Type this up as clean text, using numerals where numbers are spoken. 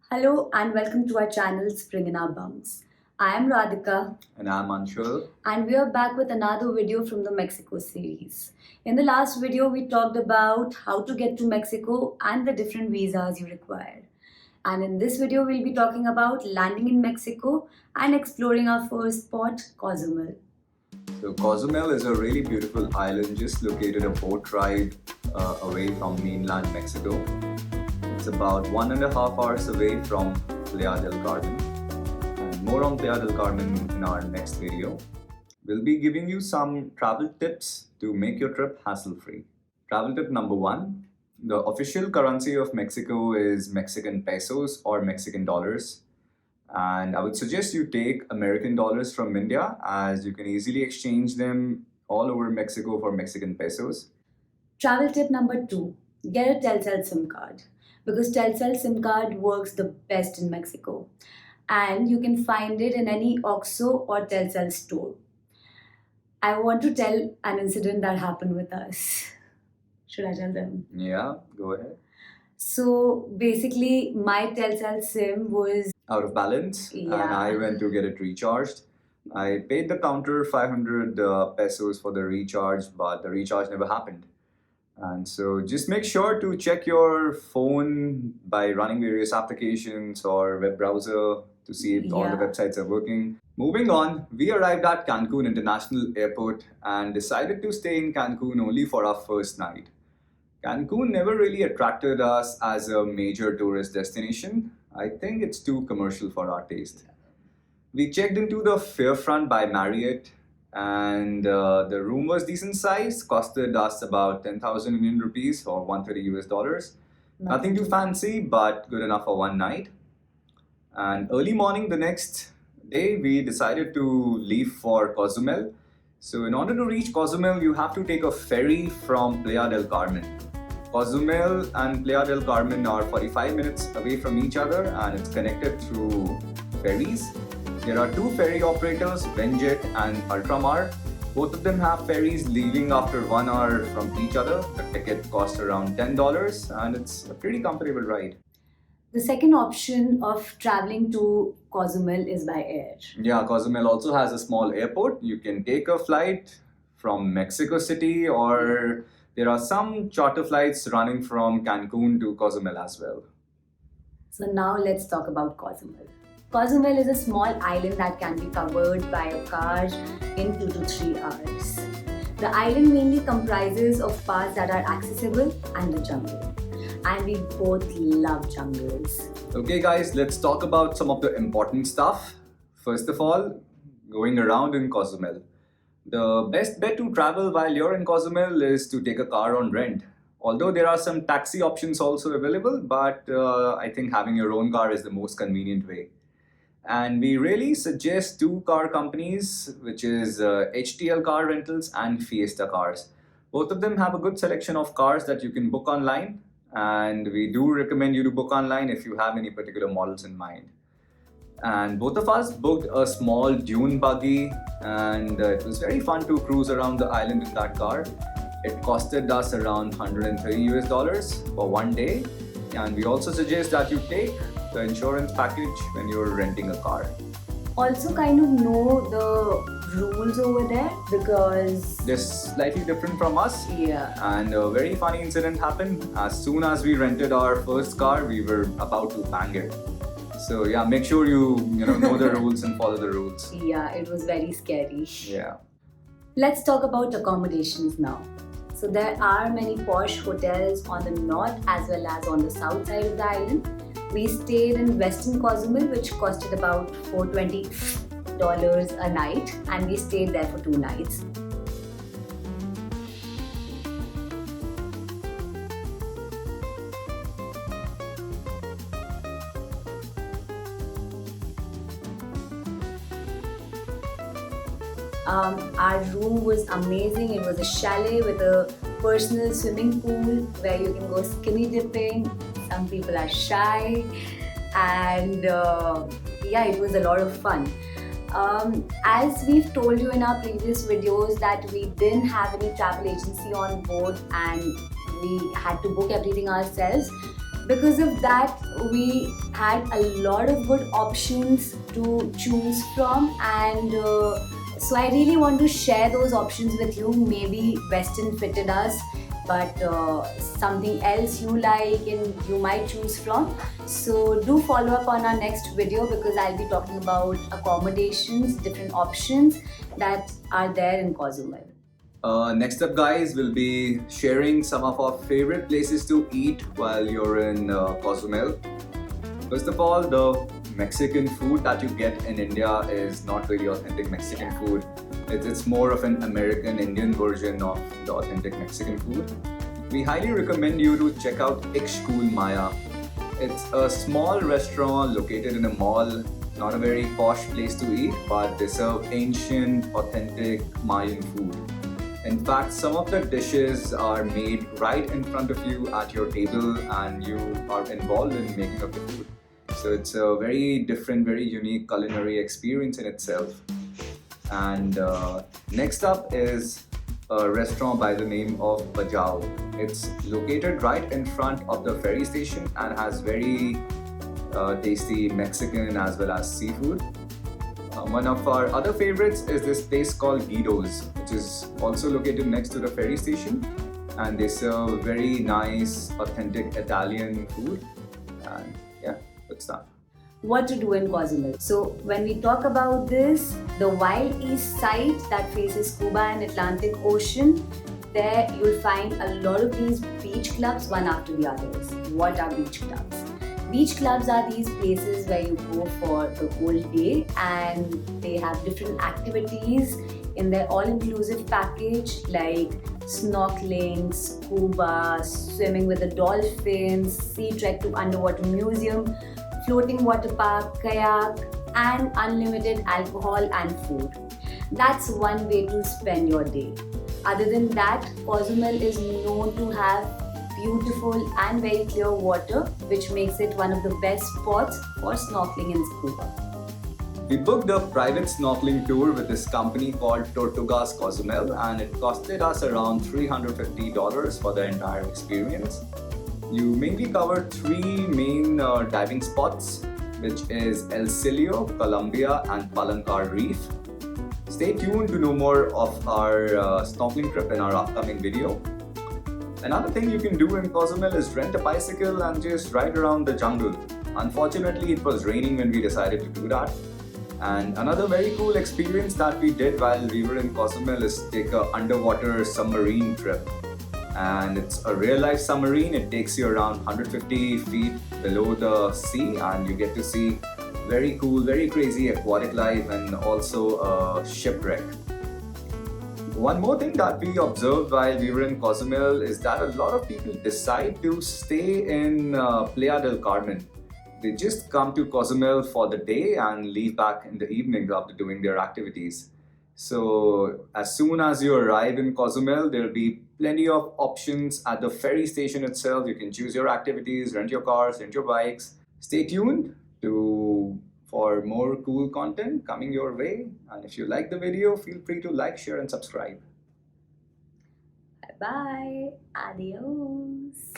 Hello and welcome to our channel Spring in Our Bums. I am Radhika And I'm Anshul. and we are back with another video from the Mexico series. In the last video, we talked about how to get to Mexico and the different visas you require. And in this video, we'll be talking about landing in Mexico and exploring our first spot, Cozumel. So Cozumel is a really beautiful island just located a boat ride away from mainland Mexico. It's about 1.5 hours away from Playa del Carmen. And more on Playa del Carmen in our next video. We'll be giving you some travel tips to make your trip hassle-free. Travel tip number 1. The official currency of Mexico is Mexican pesos or Mexican dollars. And I would suggest you take American dollars from India as you can easily exchange them all over Mexico for Mexican pesos. Travel tip number 2. Get a Telcel SIM card because Telcel SIM card works the best in Mexico and you can find it in any OXXO or Telcel store. I want to tell an incident that happened with us. Should I tell them? Yeah, go ahead. So basically, my Telcel SIM was Out of balance, and Yeah. I went to get it recharged. I paid the counter 500 pesos for the recharge, but the recharge never happened. And so just make sure to check your phone by running various applications or web browser to see if all the Yeah. websites are working. Moving on, we arrived at Cancun International Airport and decided to stay in Cancun only for our first night. Cancun never really attracted us as a major tourist destination. I think it's too commercial for our taste. We checked into the Fairfront by Marriott, and the room was decent size, costed us about 10,000 Indian rupees or 130 US dollars. Nothing too fancy, but good enough for one night. And early morning the next day, we decided to leave for Cozumel. So in order to reach Cozumel, you have to take a ferry from Playa del Carmen. Cozumel and Playa del Carmen are 45 minutes away from each other and it's connected through ferries. There are two ferry operators, Venjet and Ultramar. Both of them have ferries leaving after 1 hour from each other. The ticket costs around $10 and it's a pretty comfortable ride. the second option of traveling to Cozumel is by air. Yeah, Cozumel also has a small airport. You can take a flight from Mexico City, or there are some charter flights running from Cancun to Cozumel as well. So now let's talk about Cozumel. Cozumel is a small island that can be covered by a car in 2 to 3 hours. The island mainly comprises of parts that are accessible and the jungle. And we both love jungles. Okay, guys, let's talk about some of the important stuff. First of all, going around in Cozumel. The best bet to travel while you're in Cozumel is to take a car on rent. Although there are some taxi options also available, but I think having your own car is the most convenient way. And we really suggest two car companies, which is HTL Car Rentals and Fiesta Cars. Both of them have a good selection of cars that you can book online, and we do recommend you to book online if you have any particular models in mind. And both of us booked a small dune buggy, and it was very fun to cruise around the island in that car. It costed us around 130 US dollars for one day, and we also suggest that you take the insurance package when you're renting a car. Also, kind of know the rules over there because They're slightly different from us, yeah. and a very funny incident happened. As soon as we rented our first car, we were about to bang it. So yeah, make sure you know the rules and follow the rules. Yeah, it was very scary. Yeah. Let's talk about accommodations now. So there are many posh hotels on the north as well as on the south side of the island. We stayed in Western Cozumel, which costed about $420 a night, and we stayed there for 2 nights. Our room was amazing. It was a chalet with a personal swimming pool where you can go skinny dipping. Some people are shy, and yeah, it was a lot of fun. As we've told you in our previous videos that we didn't have any travel agency on board and we had to book everything ourselves. Because of that, we had a lot of good options to choose from, and so I really want to share those options with you. Maybe Western fitted us, but something else you like and you might choose from. So do follow up on our next video, because I'll be talking about accommodations, different options that are there in Cozumel. Next up, guys, we'll be sharing some of our favorite places to eat while you're in Cozumel. First of all, the Mexican food that you get in India is not really authentic Mexican food. It's more of an American Indian version of the authentic Mexican food. We highly recommend you to check out Ixchcool Maya. It's a small restaurant located in a mall, not a very posh place to eat, but they serve ancient, authentic Mayan food. In fact, some of the dishes are made right in front of you at your table, and you are involved in making of the food. So it's a very different, very unique culinary experience in itself. And next up is a restaurant by the name of Bajao. It's located right in front of the ferry station and has very tasty Mexican as well as seafood. One of our other favorites is this place called Guido's, which is also located next to the ferry station, and they serve very nice, authentic Italian food. And yeah, good stuff. What to do in Cozumel? So when we talk about this, the wild east side that faces Cuba and Atlantic Ocean, there you'll find a lot of these beach clubs, one after the others. What are beach clubs? Beach clubs are these places where you go for the whole day, and they have different activities in their all-inclusive package, like snorkeling, scuba, swimming with the dolphins, sea trek to underwater museum, floating water park, kayak, and unlimited alcohol and food. That's one way to spend your day. Other than that, Cozumel is known to have beautiful and very clear water, which makes it one of the best spots for snorkeling and scuba. We booked a private snorkeling tour with this company called Tortugas Cozumel, and it costed us around $350 for the entire experience. You mainly cover three main diving spots, which is El Cilio, Colombia, and Palancar Reef. Stay tuned to know more of our snorkeling trip in our upcoming video. Another thing you can do in Cozumel is rent a bicycle and just ride around the jungle. Unfortunately, it was raining when we decided to do that. And another very cool experience that we did while we were in Cozumel is take an underwater submarine trip. And it's a real-life submarine. It takes you around 150 feet below the sea, and you get to see very cool, very crazy aquatic life and also a shipwreck. One more thing that we observed while we were in Cozumel is that a lot of people decide to stay in Playa del Carmen. They just come to Cozumel for the day and leave back in the evening after doing their activities. So as soon as you arrive in Cozumel, there will be plenty of options at the ferry station itself. You can choose your activities, rent your cars, rent your bikes. Stay tuned for more cool content coming your way. And if you like the video, feel free to like, share, and subscribe. Bye bye. Adios.